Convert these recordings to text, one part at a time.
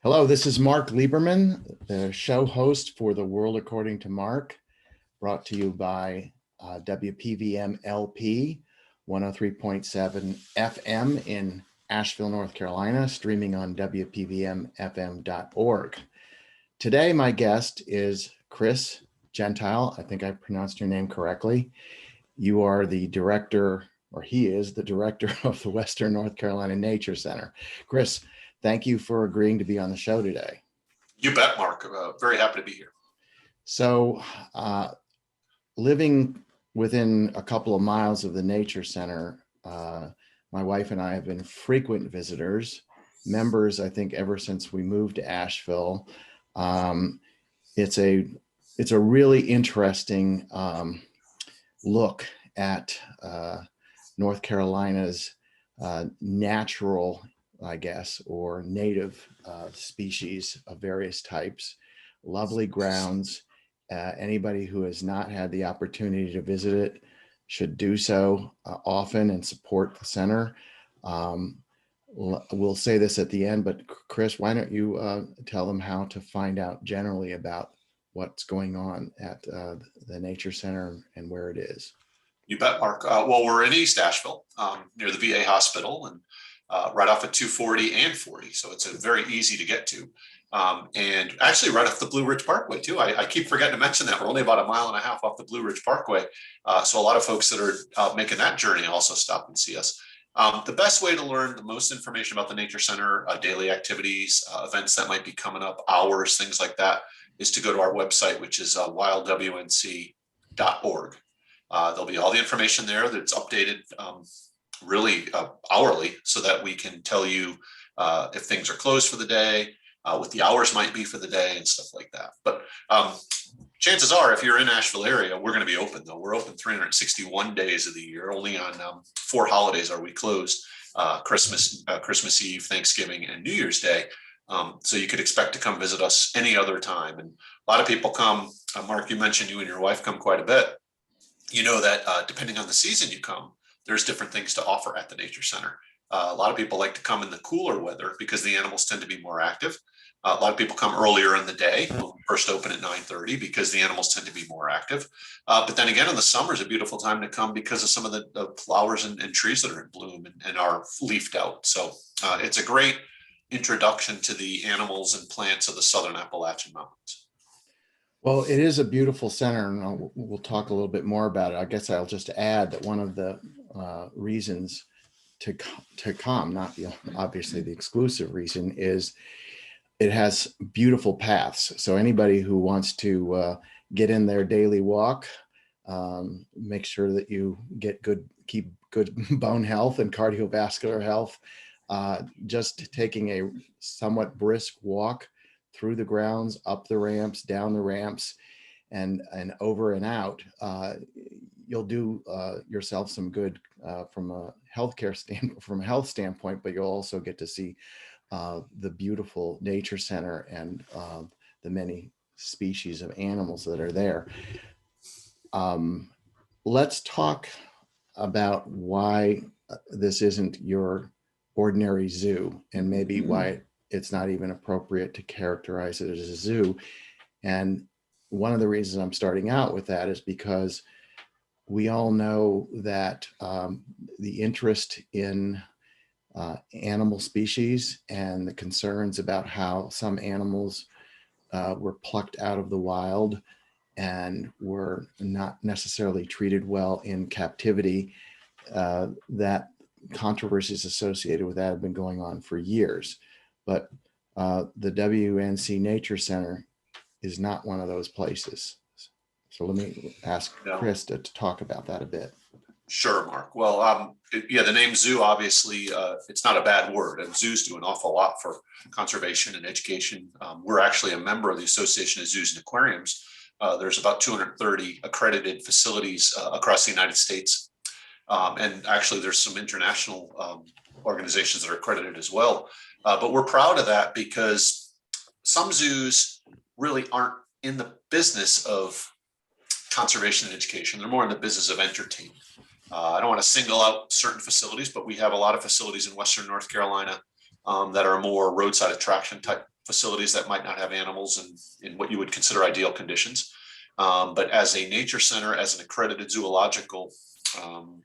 Hello, this is Mark Lieberman, the show host for The World According to Mark, brought to you by WPVM LP 103.7 FM in Asheville, North Carolina, streaming on WPVMFM.org. Today, my guest is Chris Gentile. I think I pronounced your name correctly. You are the director, or he is the director of the Western North Carolina Nature Center. Chris, thank you for agreeing to be on the show today. You bet, Mark. Very happy to be here. So, living within a couple of miles of the Nature Center, my wife and I have been frequent visitors, members, I think, ever since we moved to Asheville. It's a really interesting look at North Carolina's natural, I guess, or native species of various types. Lovely grounds. Anybody who has not had the opportunity to visit it should do so often and support the center. We'll say this at the end, but Chris, why don't you tell them how to find out generally about what's going on at the Nature Center and where it is? You bet, Mark. Well, we're in East Asheville, near the VA hospital, and right off of 240 and 40. So it's very easy to get to. And actually right off the Blue Ridge Parkway too. I keep forgetting to mention that we're only about 1.5 miles off the Blue Ridge Parkway. So a lot of folks that are making that journey also stop and see us. The best way to learn the most information about the Nature Center, daily activities, events that might be coming up, hours, things like that, is to go to our website, which is wildwnc.org. There'll be all the information there that's updated really hourly, so that we can tell you if things are closed for the day, what the hours might be for the day and stuff like that. But chances are, if you're in Asheville area, we're going to be open though. We're open 361 days of the year. Only on 4 holidays are we closed: Christmas Eve, Thanksgiving, and New Year's Day. So you could expect to come visit us any other time. And a lot of people come. Mark, you mentioned you and your wife come quite a bit. You know that depending on the season you come, there's different things to offer at the Nature Center. A lot of people like to come in the cooler weather because the animals tend to be more active. A lot of people come earlier in the day. We'll first open at 9:30 because the animals tend to be more active. But then again, in the summer is a beautiful time to come because of some of the flowers and trees that are in bloom and are leafed out. So it's a great introduction to the animals and plants of the Southern Appalachian Mountains. Well, it is a beautiful center, and we'll talk a little bit more about it. I guess I'll just add that one of the reasons to come, not obviously the exclusive reason, is it has beautiful paths. So anybody who wants to get in their daily walk, make sure that you keep good bone health and cardiovascular health. Just taking a somewhat brisk walk through the grounds, up the ramps, down the ramps, and over and out, you'll do yourself some good from a health standpoint, but you'll also get to see the beautiful Nature Center and the many species of animals that are there. Let's talk about why this isn't your ordinary zoo, and maybe why it's not even appropriate to characterize it as a zoo. And one of the reasons I'm starting out with that is because we all know that the interest in animal species and the concerns about how some animals were plucked out of the wild and were not necessarily treated well in captivity, that controversies associated with that have been going on for years. But the WNC Nature Center is not one of those places. So let me ask Chris to talk about that a bit. Sure, Mark. Well, the name zoo, obviously, it's not a bad word, and zoos do an awful lot for conservation and education. We're actually a member of the Association of Zoos and Aquariums. There's about 230 accredited facilities across the United States. And actually, there's some international organizations that are accredited as well. But we're proud of that because some zoos really aren't in the business of conservation and education. They're more in the business of entertainment. I don't want to single out certain facilities, but we have a lot of facilities in Western North Carolina that are more roadside attraction type facilities that might not have animals in what you would consider ideal conditions. But as a nature center, as an accredited zoological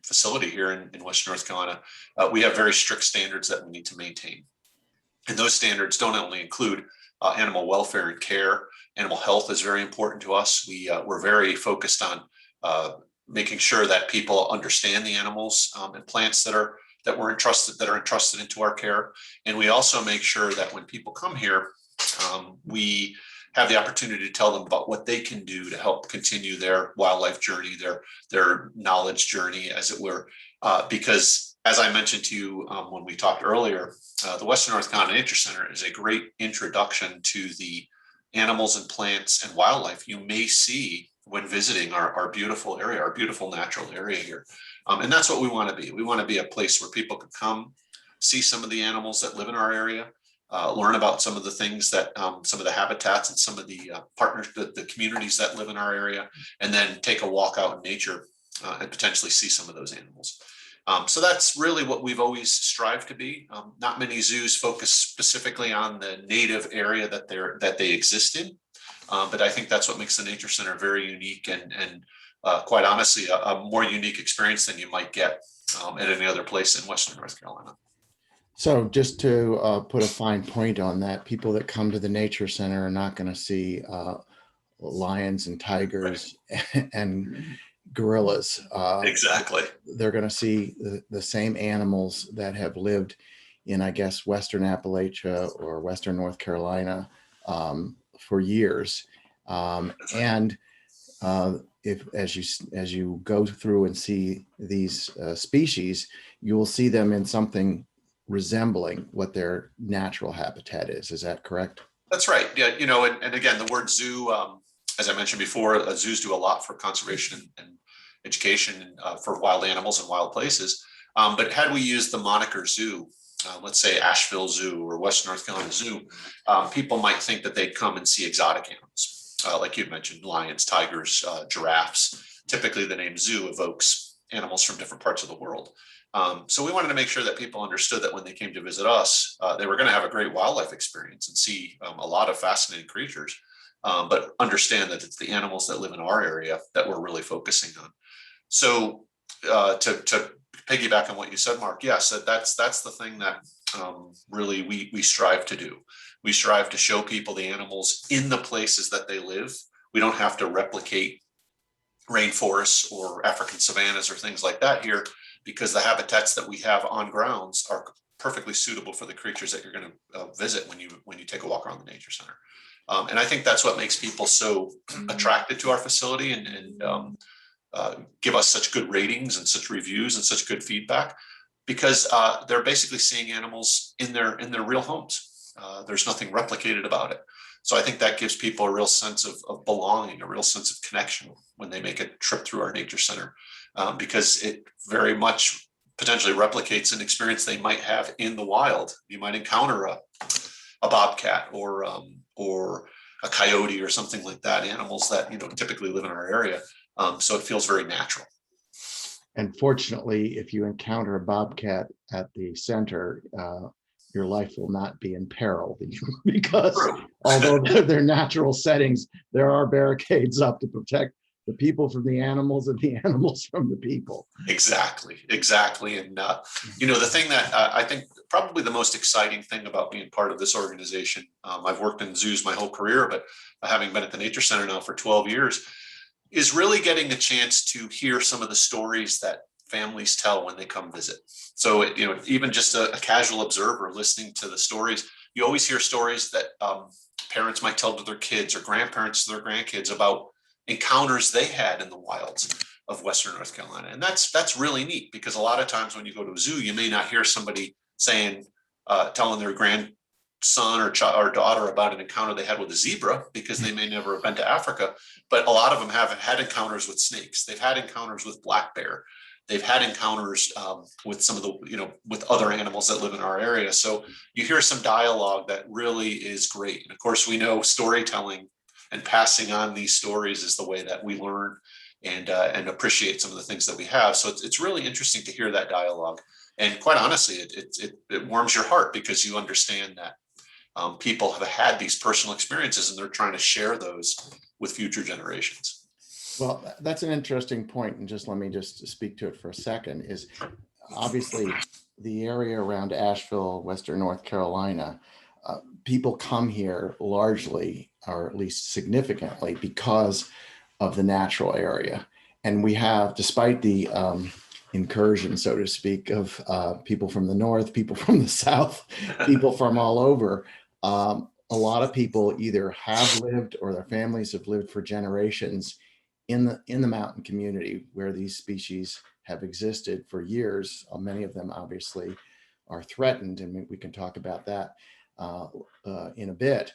facility here in Western North Carolina, we have very strict standards that we need to maintain. And those standards don't only include animal welfare and care. Animal health is very important to us. We're very focused on making sure that people understand the animals and plants that are entrusted into our care. And we also make sure that when people come here, we have the opportunity to tell them about what they can do to help continue their wildlife journey, their knowledge journey, as it were. Because as I mentioned to you when we talked earlier, the Western North Carolina Nature Center is a great introduction to the animals and plants and wildlife you may see when visiting our beautiful area, our beautiful natural area here. And that's what we want to be. We want to be a place where people can come, see some of the animals that live in our area, learn about some of the things that, some of the habitats and some of the partners, the communities that live in our area, and then take a walk out in nature and potentially see some of those animals. So that's really what we've always strived to be. Not many zoos focus specifically on the native area that they exist in, but I think that's what makes the Nature Center very unique and quite honestly, a more unique experience than you might get at any other place in Western North Carolina. So just to put a fine point on that, people that come to the Nature Center are not going to see lions and tigers and gorillas. Exactly. They're going to see the same animals that have lived in, I guess, Western Appalachia or Western North Carolina for years. And if as you go through and see these species, you will see them in something resembling what their natural habitat is. Is that correct? That's right. Yeah. You know, and again, the word zoo, as I mentioned before, zoos do a lot for conservation and education for wild animals and wild places. But had we used the moniker zoo, let's say Asheville Zoo or Western North Carolina Zoo, people might think that they'd come and see exotic animals, like you mentioned, lions, tigers, giraffes. Typically, the name zoo evokes animals from different parts of the world. So we wanted to make sure that people understood that when they came to visit us, they were going to have a great wildlife experience and see a lot of fascinating creatures, but understand that it's the animals that live in our area that we're really focusing on. So to piggyback on what you said, Mark, yes, that's the thing that really we strive to do. We strive to show people the animals in the places that they live. We don't have to replicate rainforests or African savannas or things like that here, because the habitats that we have on grounds are perfectly suitable for the creatures that you're going to visit when you take a walk around the Nature Center. And I think that's what makes people so attracted to our facility and give us such good ratings and such reviews and such good feedback, because they're basically seeing animals in their real homes. There's nothing replicated about it. So I think that gives people a real sense of belonging, a real sense of connection when they make a trip through our Nature Center, because it very much potentially replicates an experience they might have in the wild. You might encounter a bobcat or a coyote or something like that, animals that typically live in our area. So it feels very natural. And fortunately, if you encounter a bobcat at the center, your life will not be in peril because although they're natural settings, there are barricades up to protect the people from the animals and the animals from the people. Exactly. And, the thing that I think probably the most exciting thing about being part of this organization, I've worked in zoos my whole career, but having been at the Nature Center now for 12 years, is really getting a chance to hear some of the stories that families tell when they come visit. So, even just a casual observer listening to the stories, you always hear stories that parents might tell to their kids or grandparents to their grandkids about encounters they had in the wilds of Western North Carolina. And that's really neat, because a lot of times when you go to a zoo, you may not hear somebody telling their grandson or daughter about an encounter they had with a zebra, because they may never have been to Africa. But a lot of them have had encounters with snakes. They've had encounters with black bear. They've had encounters with some of the, with other animals that live in our area. So you hear some dialogue that really is great. And of course, we know storytelling and passing on these stories is the way that we learn and appreciate some of the things that we have. So it's really interesting to hear that dialogue. And quite honestly, it warms your heart, because you understand that people have had these personal experiences and they're trying to share those with future generations. Well, that's an interesting point, and just let me just speak to it for a second. Is obviously the area around Asheville, Western North Carolina, people come here largely, or at least significantly, because of the natural area. And we have, despite the incursion, so to speak, of people from the north, people from the south, people from all over, a lot of people either have lived or their families have lived for generations in the mountain community where these species have existed for years. Many of them obviously are threatened, and we can talk about that in a bit.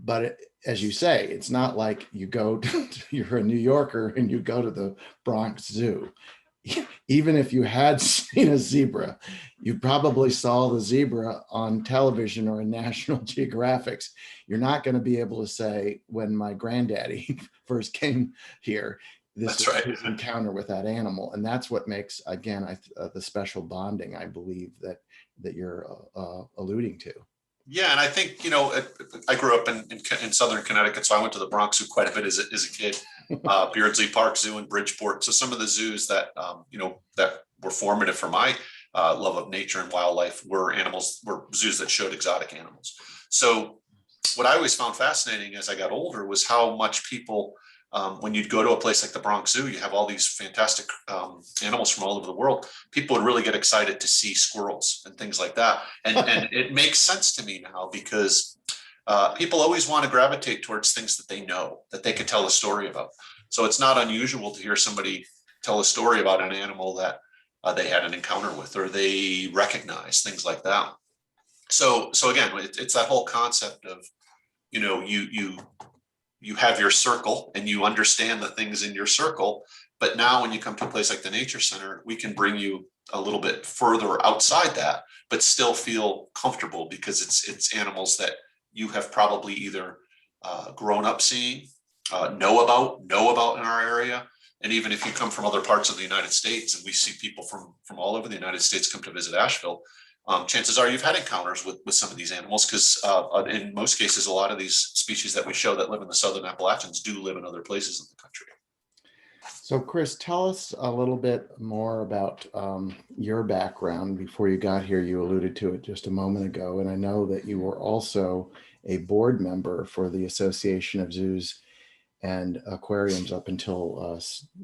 But as you say, it's not like you go to, you're a New Yorker and you go to the Bronx Zoo. Even if you had seen a zebra, you probably saw the zebra on television or in National Geographics. You're not going to be able to say, when my granddaddy first came here, this That's was right. his encounter with that animal. And that's what makes, again, the special bonding, I believe, that you're alluding to. Yeah, and I think, I grew up in Southern Connecticut, so I went to the Bronx Zoo quite a bit as a kid. Beardsley Park Zoo in Bridgeport. So some of the zoos that that were formative for my love of nature and wildlife were zoos that showed exotic animals. So what I always found fascinating as I got older was how much people, when you'd go to a place like the Bronx Zoo, you have all these fantastic animals from all over the world. People would really get excited to see squirrels and things like that. And it makes sense to me now, because people always want to gravitate towards things that they know, that they can tell a story about. So it's not unusual to hear somebody tell a story about an animal that they had an encounter with, or they recognize, things like that. So again, it's that whole concept of, you have your circle and you understand the things in your circle. But now when you come to a place like the Nature Center, we can bring you a little bit further outside that, but still feel comfortable, because it's animals that you have probably either grown up seeing, know about in our area. And even if you come from other parts of the United States, and we see people from all over the United States come to visit Asheville, chances are you've had encounters with some of these animals, because in most cases, a lot of these species that we show that live in the Southern Appalachians do live in other places in the country. So Chris, tell us a little bit more about your background. Before you got here, you alluded to it just a moment ago, and I know that you were also a board member for the Association of Zoos and Aquariums up until,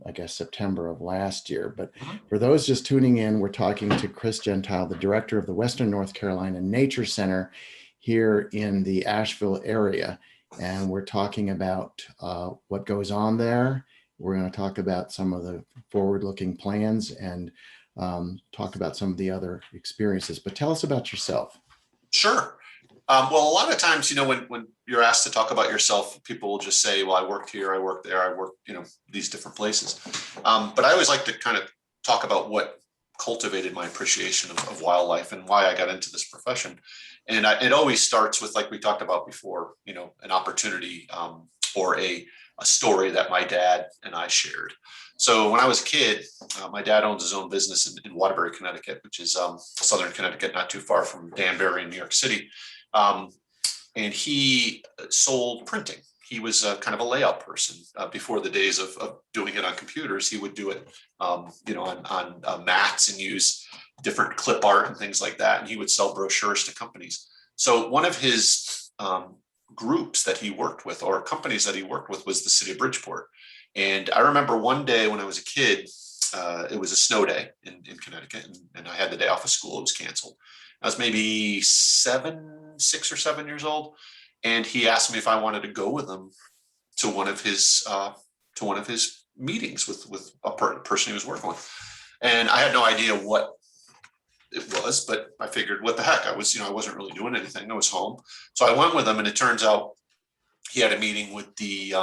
I guess, September of last year. But for those just tuning in, we're talking to Chris Gentile, the director of the Western North Carolina Nature Center here in the Asheville area. And we're talking about what goes on there. We're going to talk about some of the forward-looking plans and talk about some of the other experiences. But tell us about yourself. Sure. Well, a lot of times, when you're asked to talk about yourself, people will just say, well, I worked here, I worked there, I worked, these different places. But I always like to kind of talk about what cultivated my appreciation of wildlife and why I got into this profession. And it always starts with, like we talked about before, an opportunity or a story that my dad and I shared. So when I was a kid, my dad owns his own business in Waterbury, Connecticut, which is Southern Connecticut, not too far from Danbury in New York City. And he sold printing. He was kind of a layout person before the days of doing it on computers. He would do it, on mats and use different clip art and things like that. And he would sell brochures to companies. So one of his groups that he worked with, or companies that he worked with, was the city of Bridgeport. And I remember one day when I was a kid, it was a snow day in Connecticut, and I had the day off of school. It was canceled. I was maybe 6 or 7 years old, and he asked me if I wanted to go with him to one of his meetings with a person he was working with. And I had no idea what it was, but I figured, what the heck? I wasn't really doing anything. I was home, so I went with him, and it turns out he had a meeting with the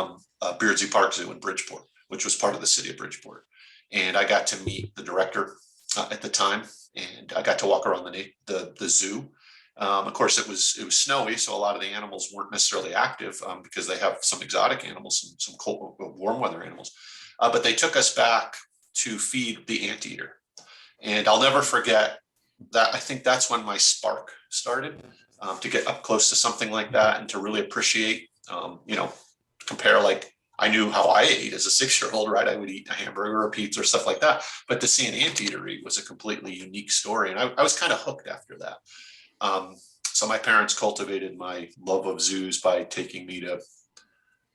Beardsley Park Zoo in Bridgeport, which was part of the city of Bridgeport. And I got to meet the director at the time, and I got to walk around the zoo. Of course, it was snowy, so a lot of the animals weren't necessarily active because they have some exotic animals, some cold, warm weather animals. But they took us back to feed the anteater. And I'll never forget I think that's when my spark started, to get up close to something like that and to really appreciate, compare, like, I knew how I ate as a 6-year-old, right? I would eat a hamburger or a pizza or stuff like that. But to see an anteater eat was a completely unique story. And I was kind of hooked after that. So my parents cultivated my love of zoos by taking me to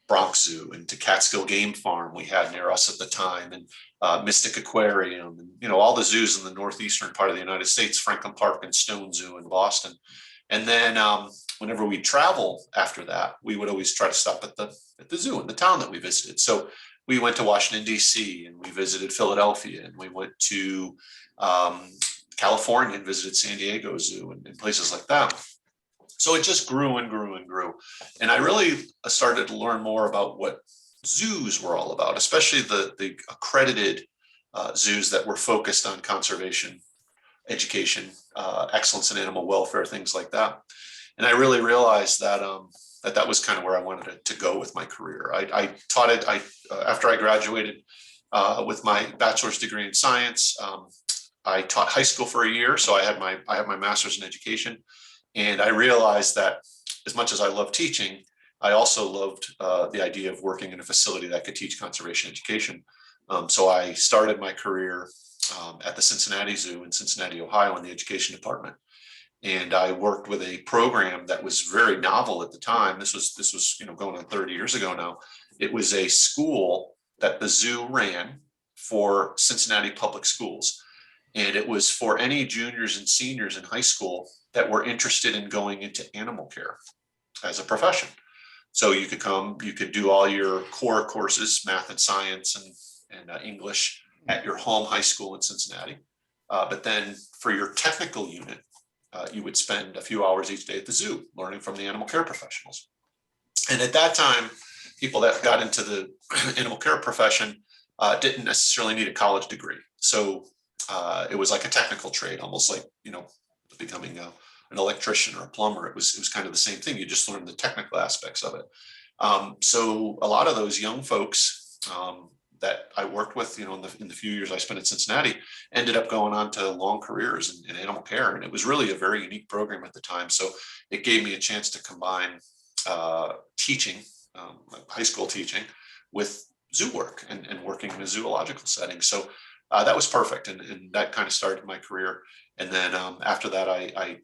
Bronx Zoo and to Catskill Game Farm we had near us at the time, and Mystic Aquarium, and all the zoos in the northeastern part of the United States, Franklin Park and Stone Zoo in Boston. And then whenever we travel after that, we would always try to stop at the zoo in the town that we visited. So we went to Washington, D.C., and we visited Philadelphia, and we went to California and visited San Diego Zoo and places like that. So it just grew and grew and grew. And I really started to learn more about what zoos were all about, especially the accredited zoos that were focused on conservation, education, excellence in animal welfare, things like that. And I really realized that that was kind of where I wanted to go with my career. I taught it. After I graduated with my bachelor's degree in science, I taught high school for a year. So I have my master's in education. And I realized that as much as I love teaching, I also loved the idea of working in a facility that could teach conservation education. So I started my career at the Cincinnati Zoo in Cincinnati, Ohio, in the education department. And I worked with a program that was very novel at the time. This was going on 30 years ago now. It was a school that the zoo ran for Cincinnati public schools. And it was for any juniors and seniors in high school that were interested in going into animal care as a profession. So you could come, you could do all your core courses, math and science and English at your home high school in Cincinnati. But then for your technical unit, you would spend a few hours each day at the zoo learning from the animal care professionals. And at that time, people that got into the animal care profession didn't necessarily need a college degree. So it was like a technical trade, almost like, becoming an electrician or a plumber. It was kind of the same thing. You just learned the technical aspects of it. So a lot of those young folks that I worked with, in the few years I spent in Cincinnati, ended up going on to long careers in animal care. And it was really a very unique program at the time. So it gave me a chance to combine teaching, high school teaching, with zoo work and working in a zoological setting. So that was perfect. And that kind of started my career. And then after that, I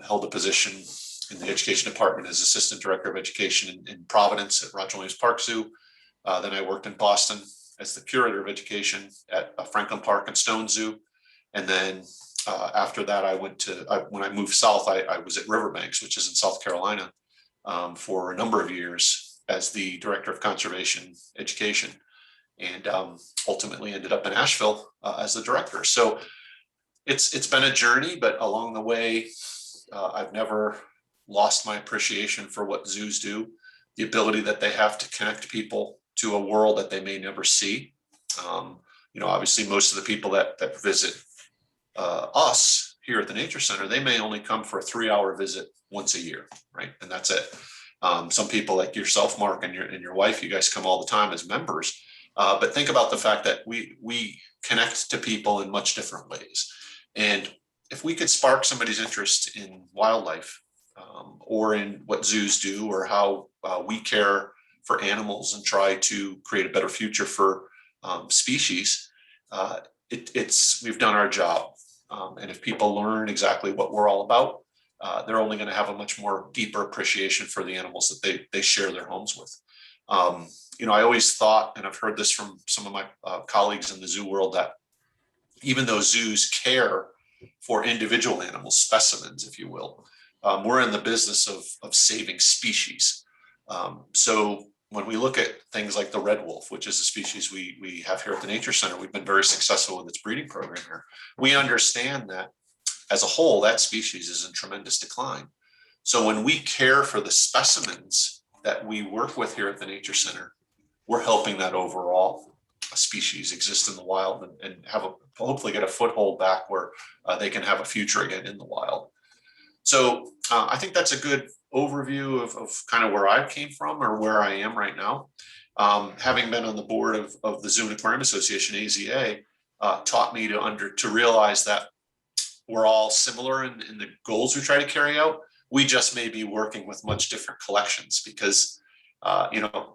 held a position in the education department as assistant director of education in Providence at Roger Williams Park Zoo. Then I worked in Boston as the curator of education at Franklin Park and Stone Zoo. And then after that, when I moved south, I was at Riverbanks, which is in South Carolina, for a number of years as the director of conservation education, and ultimately ended up in Asheville as the director. So it's been a journey, but along the way, I've never lost my appreciation for what zoos do, the ability that they have to connect people to a world that they may never see. Obviously, most of the people that visit us here at the Nature Center, they may only come for a 3-hour visit once a year, right? And that's it. Some people like yourself, Mark, and your wife, you guys come all the time as members. But think about the fact that we connect to people in much different ways. And if we could spark somebody's interest in wildlife, or in what zoos do, or how we care for animals and try to create a better future for species, we've done our job. And if people learn exactly what we're all about, they're only going to have a much more deeper appreciation for the animals that they share their homes with. I always thought, and I've heard this from some of my colleagues in the zoo world, that even though zoos care for individual animals, specimens, if you will, we're in the business of saving species. So when we look at things like the red wolf, which is a species we have here at the Nature Center, we've been very successful with its breeding program here. We understand that as a whole, that species is in tremendous decline. So when we care for the specimens that we work with here at the Nature Center, we're helping that overall species exist in the wild and hopefully get a foothold back where they can have a future again in the wild. So I think that's a good overview of kind of where I came from or where I am right now. Having been on the board of the Zoo and Aquarium Association, AZA, taught me to realize that we're all similar in the goals we try to carry out. We just may be working with much different collections because,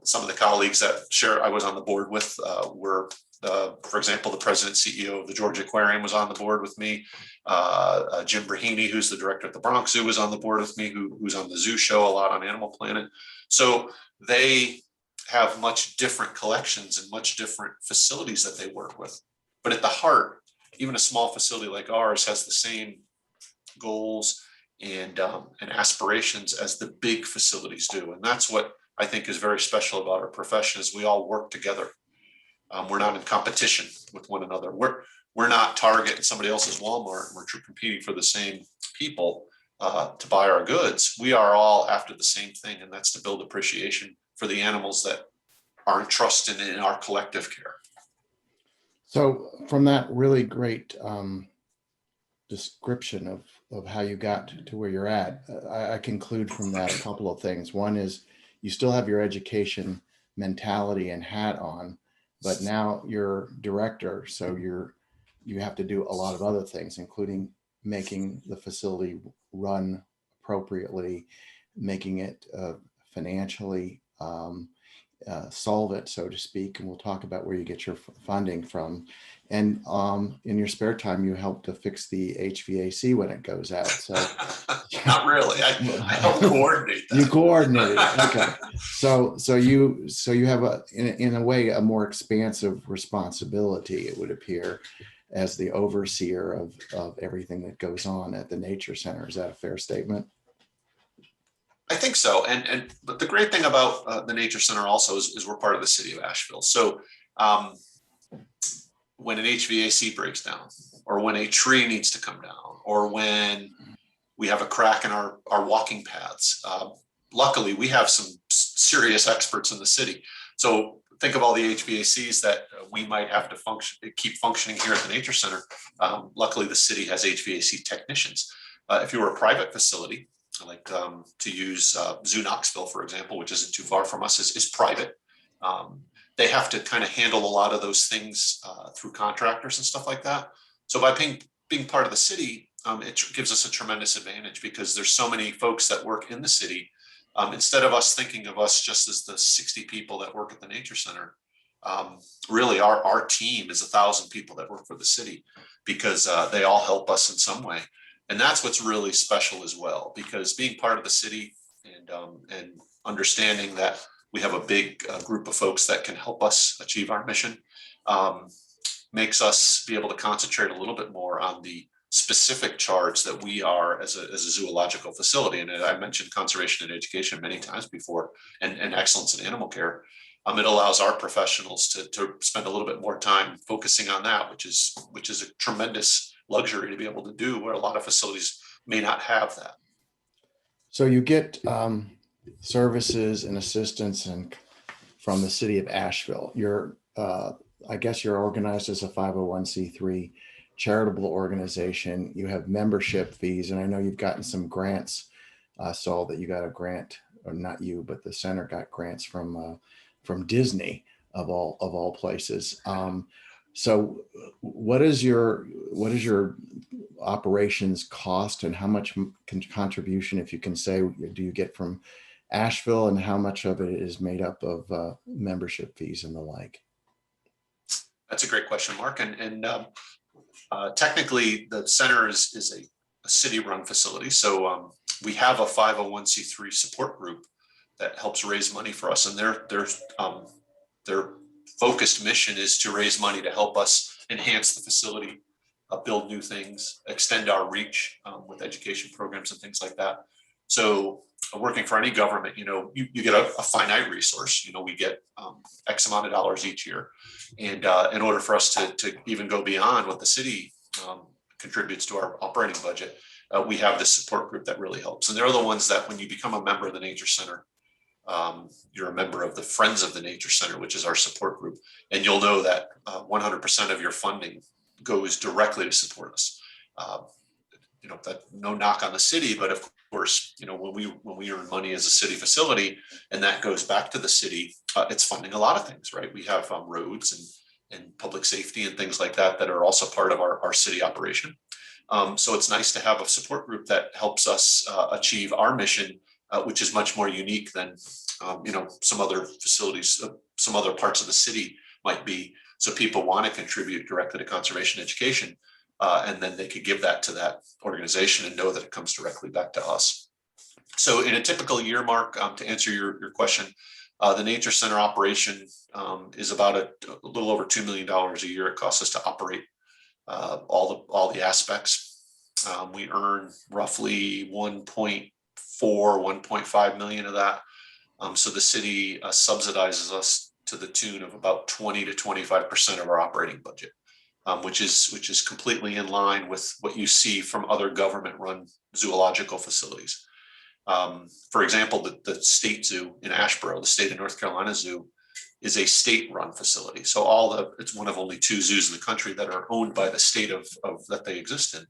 some of the colleagues that I was on the board with were, for example, the president CEO of the Georgia Aquarium was on the board with me. Jim Brahini, who's the director at the Bronx Zoo, was on the board with me, who's on the zoo show a lot on Animal Planet. So they have much different collections and much different facilities that they work with. But at the heart, even a small facility like ours has the same goals and aspirations as the big facilities do. And that's what I think is very special about our profession is we all work together. We're not in competition with one another. We're not Target and somebody else's Walmart. We're competing for the same people to buy our goods. We are all after the same thing, and that's to build appreciation for the animals that are entrusted in our collective care. So from that really great description of how you got to where you're at, I conclude from that a couple of things. One is you still have your education mentality and hat on, but now you're director, so you have to do a lot of other things, including making the facility run appropriately, making it financially solvent, so to speak. And we'll talk about where you get your funding from. And in your spare time, you help to fix the HVAC when it goes out. So not really. I help coordinate that. You coordinate it. Okay. So you have in a way a more expansive responsibility, it would appear, as the overseer of everything that goes on at the Nature Center. Is that a fair statement? I think so. But the great thing about the Nature Center also is we're part of the city of Asheville. So when an HVAC breaks down, or when a tree needs to come down, or when we have a crack in our walking paths, luckily we have some serious experts in the city. So think of all the HVACs that we might have to keep functioning here at the Nature Center. Luckily, the city has HVAC technicians. If you were a private facility, like to use Zoo Knoxville, for example, which isn't too far from us, is private. They have to kind of handle a lot of those things through contractors and stuff like that. So by being part of the city, it gives us a tremendous advantage because there's so many folks that work in the city. Instead of us thinking of us just as the 60 people that work at the Nature Center, really our team is 1,000 people that work for the city because they all help us in some way. And that's what's really special as well, because being part of the city and understanding that we have a big group of folks that can help us achieve our mission makes us be able to concentrate a little bit more on the specific charge that we are as a zoological facility. And I mentioned conservation and education many times before, and excellence in animal care. It allows our professionals to spend a little bit more time focusing on that, which is a tremendous luxury to be able to do, where a lot of facilities may not have that. So you get services and assistance from the city of Asheville. I guess you're organized as a 501c3 charitable organization. You have membership fees, and I know you've gotten some grants. I saw that you got a grant, or not you, but the center got grants from Disney of all places. So what is your operations cost, and how much contribution, if you can say, do you get from Asheville, and how much of it is made up of membership fees and the like? That's a great question, Mark. And technically, the center is a city-run facility. So we have a 501c3 support group that helps raise money for us, and their focused mission is to raise money to help us enhance the facility, build new things, extend our reach with education programs and things like that. So working for any government, you get a finite resource. We get X amount of dollars each year. And in order for us to even go beyond what the city contributes to our operating budget, we have this support group that really helps. And they're the ones that when you become a member of the Nature Center, you're a member of the Friends of the Nature Center, which is our support group. And you'll know that 100% of your funding goes directly to support us. That no knock on the city, but of course, when we earn money as a city facility, and that goes back to the city, it's funding a lot of things, right? We have roads and public safety and things like that are also part of our city operation. So it's nice to have a support group that helps us achieve our mission, which is much more unique than some other facilities, some other parts of the city might be. So people want to contribute directly to conservation education, and then they could give that to that organization and know that it comes directly back to us. So in a typical year, Mark, to answer your question, the Nature Center operation is about a little over $2 million a year. It costs us to operate all the aspects. We earn roughly 1.5 million of that. So the city subsidizes us to the tune of about 20 to 25% of our operating budget, which is completely in line with what you see from other government-run zoological facilities. For example, the state zoo in Asheboro, the state of North Carolina Zoo, is a state-run facility. So it's one of only 2 zoos in the country that are owned by the state of that they exist in,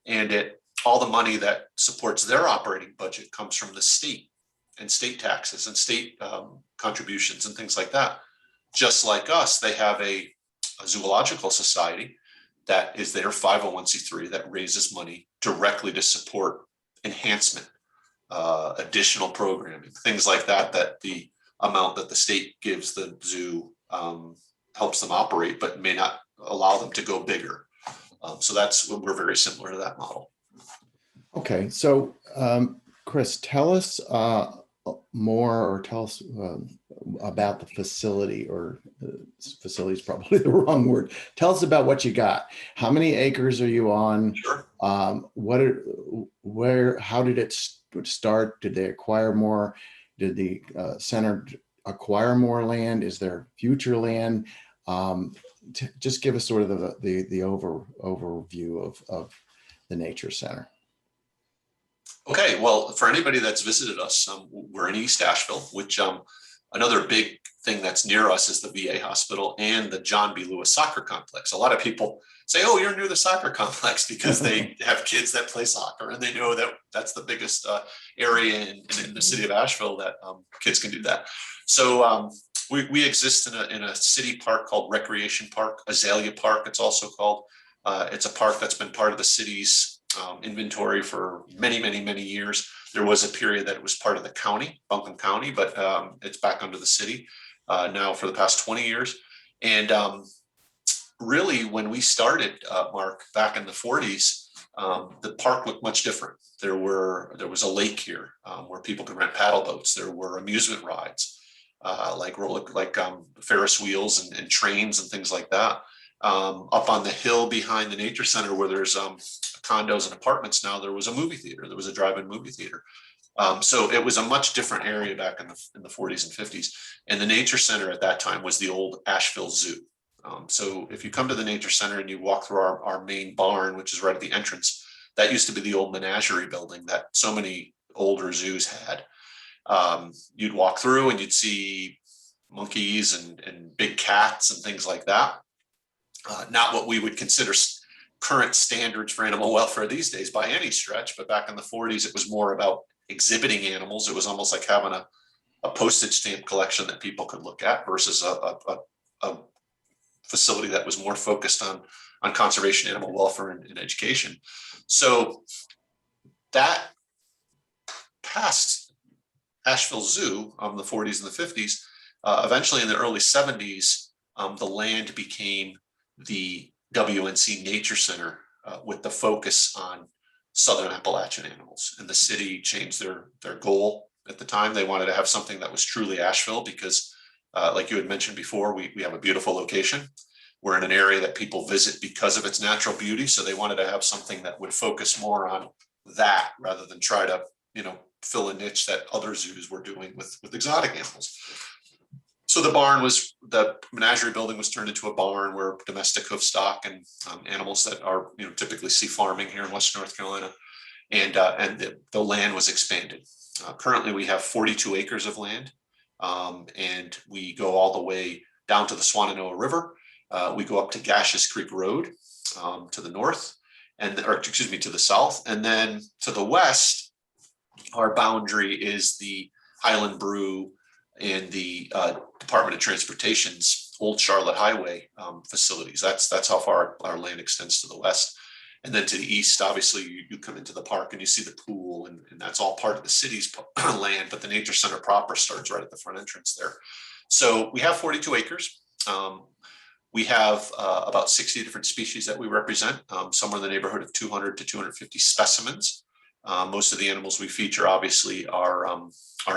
and all the money that supports their operating budget comes from the state and state taxes and state contributions and things like that. Just like us, they have a zoological society that is their 501c3 that raises money directly to support enhancement, additional programming, things like that, that the amount that the state gives the zoo helps them operate, but may not allow them to go bigger. So we're very similar to that model. Okay, so Chris, tell us more, or tell us about the facility, or facility is probably the wrong word. Tell us about what you got. How many acres are you on? Sure. How did it start? Did they acquire more? Did the center acquire more land? Is there future land? Just give us sort of the overview of the Nature Center. Okay, well, for anybody that's visited us, we're in East Asheville, which another big thing that's near us is the VA hospital and the John B. Lewis soccer complex. A lot of people say, oh, you're near the soccer complex, because they have kids that play soccer, and they know that that's the biggest area in the city of Asheville that kids can do that. So we exist in a city park called Recreation Park, Azalea Park, it's also called. It's a park that's been part of the city's inventory for many, many, many years. There was a period that it was part of the county, Buncombe County, but it's back under the city now for the past 20 years. And really, when we started, Mark, back in the 40s, the park looked much different. There was a lake here where people could rent paddle boats. There were amusement rides, like Ferris wheels and trains and things like that. Up on the hill behind the Nature Center, where there's condos and apartments now, there was a movie theater. There was a drive-in movie theater. So it was a much different area back in the 40s and 50s. And the Nature Center at that time was the old Asheville Zoo. So if you come to the Nature Center and you walk through our main barn, which is right at the entrance, that used to be the old menagerie building that so many older zoos had. You'd walk through and you'd see monkeys and big cats and things like that. Not what we would consider current standards for animal welfare these days by any stretch, but back in the 40s, it was more about exhibiting animals. It was almost like having a postage stamp collection that people could look at, versus a facility that was more focused on conservation, animal welfare, and education. So that past Asheville Zoo, the 40s and the 50s, eventually in the early 70s, the land became the WNC Nature Center, with the focus on Southern Appalachian animals. And the city changed their goal at the time. They wanted to have something that was truly Asheville, because like you had mentioned before, we have a beautiful location. We're in an area that people visit because of its natural beauty. So they wanted to have something that would focus more on that, rather than try to, fill a niche that other zoos were doing with exotic animals. So the menagerie building was turned into a barn where domestic hoof stock and animals that are typically see farming here in Western North Carolina, and the land was expanded. Currently, we have 42 acres of land, and we go all the way down to the Swananoa River. We go up to Gashes Creek Road to the north, to the south, and then to the west, our boundary is the Highland Brew and the Department of Transportation's Old Charlotte Highway facilities. That's how far our land extends to the west. And then to the east, obviously, you come into the park and you see the pool, and that's all part of the city's land, but the Nature Center proper starts right at the front entrance there. So we have 42 acres. We have about 60 different species that we represent, somewhere in the neighborhood of 200 to 250 specimens. Most of the animals we feature, obviously, are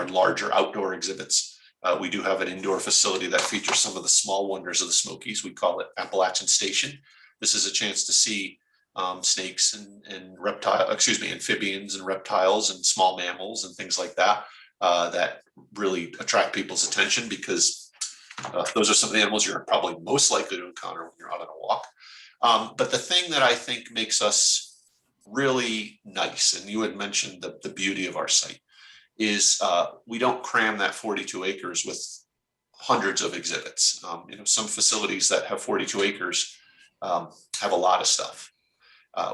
in larger outdoor exhibits. We do have an indoor facility that features some of the small wonders of the Smokies. We call it Appalachian Station. This is a chance to see snakes and amphibians and reptiles and small mammals and things like that that really attract people's attention, because those are some of the animals you're probably most likely to encounter when you're out on a walk. But the thing that I think makes us really nice, and you had mentioned the beauty of our site, is we don't cram that 42 acres with hundreds of exhibits. Some facilities that have 42 acres have a lot of stuff.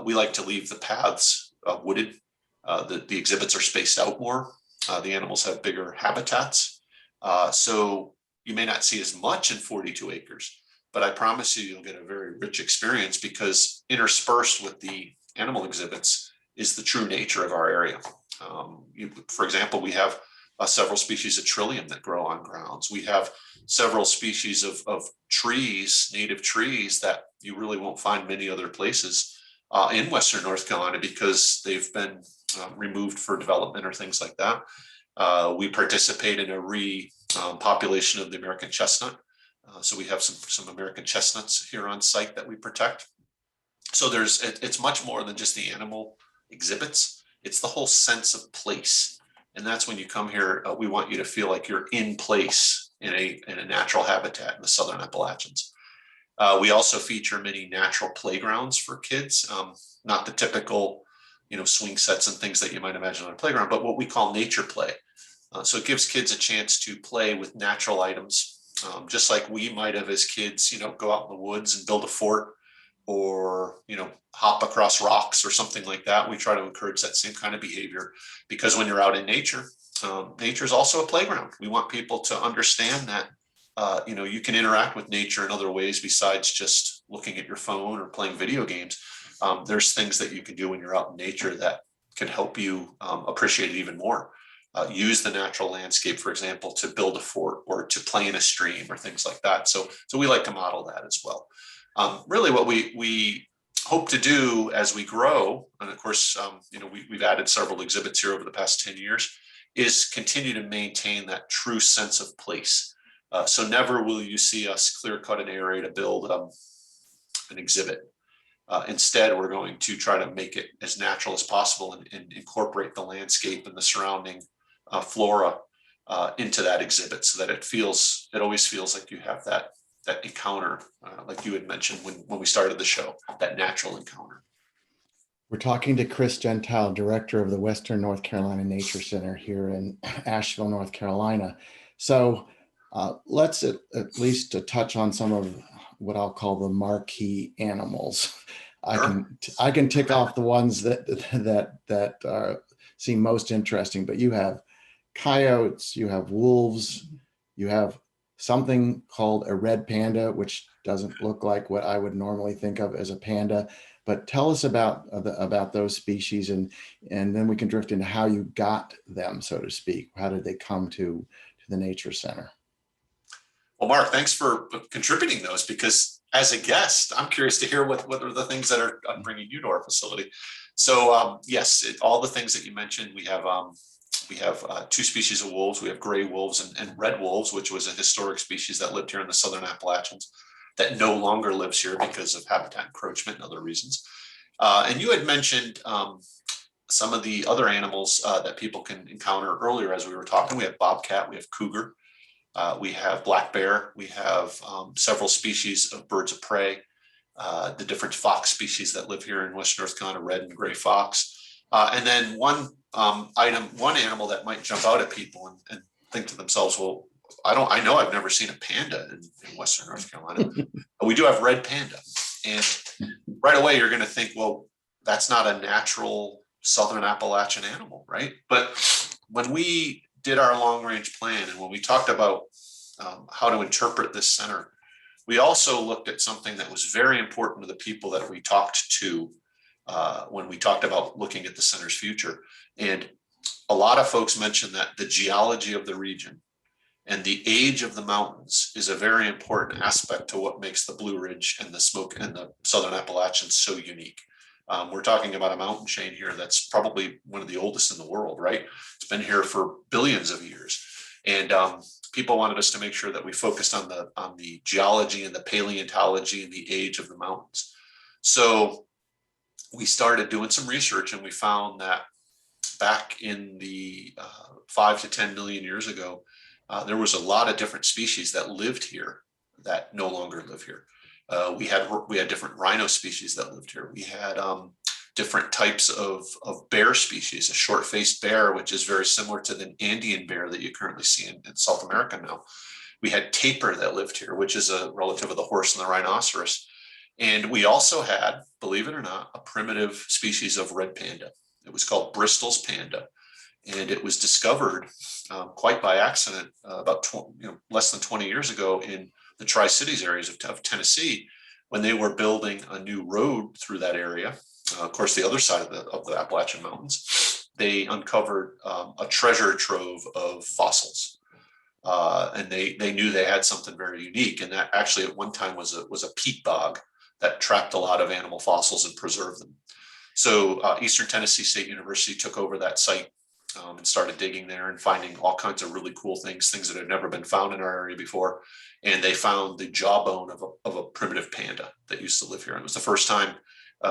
We like to leave the paths wooded. The exhibits are spaced out more. The animals have bigger habitats. So you may not see as much in 42 acres, but I promise you'll get a very rich experience, because interspersed with the animal exhibits is the true nature of our area. For example, we have several species of trillium that grow on grounds. We have several species of trees, native trees, that you really won't find many other places in Western North Carolina, because they've been removed for development or things like that. We participate in a repopulation of the American chestnut. So we have some American chestnuts here on site that we protect. So it's much more than just the animal exhibits. It's the whole sense of place. And that's when you come here, we want you to feel like you're in place in a natural habitat in the Southern Appalachians. We also feature many natural playgrounds for kids, not the typical, swing sets and things that you might imagine on a playground, but what we call nature play. So it gives kids a chance to play with natural items, just like we might have as kids, go out in the woods and build a fort, or, hop across rocks or something like that. We try to encourage that same kind of behavior, because when you're out in nature, nature is also a playground. We want people to understand that, you can interact with nature in other ways besides just looking at your phone or playing video games. There's things that you can do when you're out in nature that can help you appreciate it even more. Use the natural landscape, for example, to build a fort or to play in a stream or things like that. So we like to model that as well. Really what we hope to do as we grow, and of course, we've added several exhibits here over the past 10 years, is continue to maintain that true sense of place. So never will you see us clear cut an area to build an exhibit. Instead, we're going to try to make it as natural as possible and incorporate the landscape and the surrounding flora into that exhibit, so that it always feels like you have that encounter, like you had mentioned when we started the show, that natural encounter. We're talking to Chris Gentile, director of the Western North Carolina Nature Center here in Asheville, North Carolina. So let's at least touch on some of what I'll call the marquee animals. Sure. I can tick off the ones that seem most interesting, but you have coyotes, you have wolves, you have something called a red panda, which doesn't look like what I would normally think of as a panda. But tell us about those species, and then we can drift into how you got them, so to speak. How did they come to the Nature Center? Well, Mark, thanks for contributing those, because as a guest, I'm curious to hear what are the things that are bringing you to our facility. So yes, all the things that you mentioned, we have two species of wolves. We have gray wolves and red wolves, which was a historic species that lived here in the Southern Appalachians that no longer lives here because of habitat encroachment and other reasons. And you had mentioned some of the other animals that people can encounter earlier as we were talking. We have bobcat, we have cougar, we have black bear, we have several species of birds of prey, the different fox species that live here in Western North Carolina, red and gray fox. And then one animal that might jump out at people and think to themselves, well, I know I've never seen a panda in Western North Carolina. We do have red panda. And right away, you're going to think, well, that's not a natural Southern Appalachian animal, right? But when we did our long range plan and when we talked about how to interpret this center, we also looked at something that was very important to the people that we talked to when we talked about looking at the center's future. And a lot of folks mentioned that the geology of the region and the age of the mountains is a very important aspect to what makes the Blue Ridge and the Smoke and the Southern Appalachians so unique. We're talking about a mountain chain here that's probably one of the oldest in the world, right? It's been here for billions of years. And people wanted us to make sure that we focused on the geology and the paleontology and the age of the mountains. So we started doing some research, and we found that back in the 5 to 10 million years ago, there was a lot of different species that lived here that no longer live here. We had different rhino species that lived here. We had different types of bear species, a short-faced bear, which is very similar to the Andean bear that you currently see in South America now. We had tapir that lived here, which is a relative of the horse and the rhinoceros. And we also had, believe it or not, a primitive species of red panda. It was called Bristol's panda. And it was discovered quite by accident about less than 20 years ago in the Tri-Cities areas of Tennessee, when they were building a new road through that area. Of course, the other side of the Appalachian Mountains, they uncovered a treasure trove of fossils. And they knew they had something very unique. And that actually at one time was a peat bog that trapped a lot of animal fossils and preserved them. So Eastern Tennessee State University took over that site and started digging there and finding all kinds of really cool things that had never been found in our area before. And they found the jawbone of a primitive panda that used to live here. And it was the first time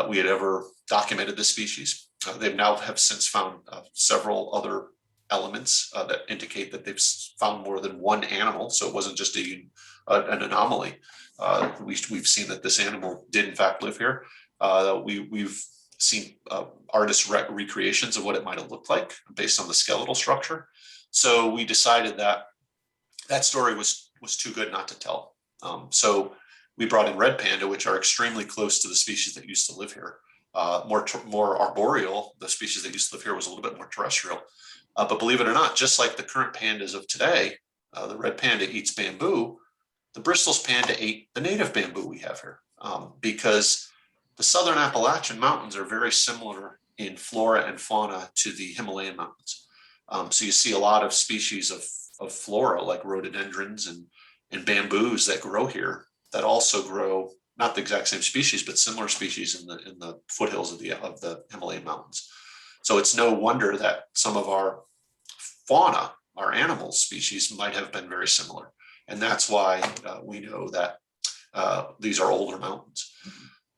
we had ever documented this species. They now have since found several other elements that indicate that they've found more than one animal. So it wasn't just an anomaly. We've seen that this animal did in fact live here. We've seen artists' recreations of what it might have looked like based on the skeletal structure. So we decided that story was too good not to tell. So we brought in red panda, which are extremely close to the species that used to live here. More arboreal. The species that used to live here was a little bit more terrestrial. But believe it or not, just like the current pandas of today, the red panda eats bamboo. The Bristol's panda ate the native bamboo we have here, because the Southern Appalachian Mountains are very similar in flora and fauna to the Himalayan mountains. So you see a lot of species of flora like rhododendrons and bamboos that grow here that also grow, not the exact same species, but similar species in the foothills of the Himalayan mountains. So it's no wonder that some of our fauna, our animal species, might have been very similar. And that's why we know that these are older mountains.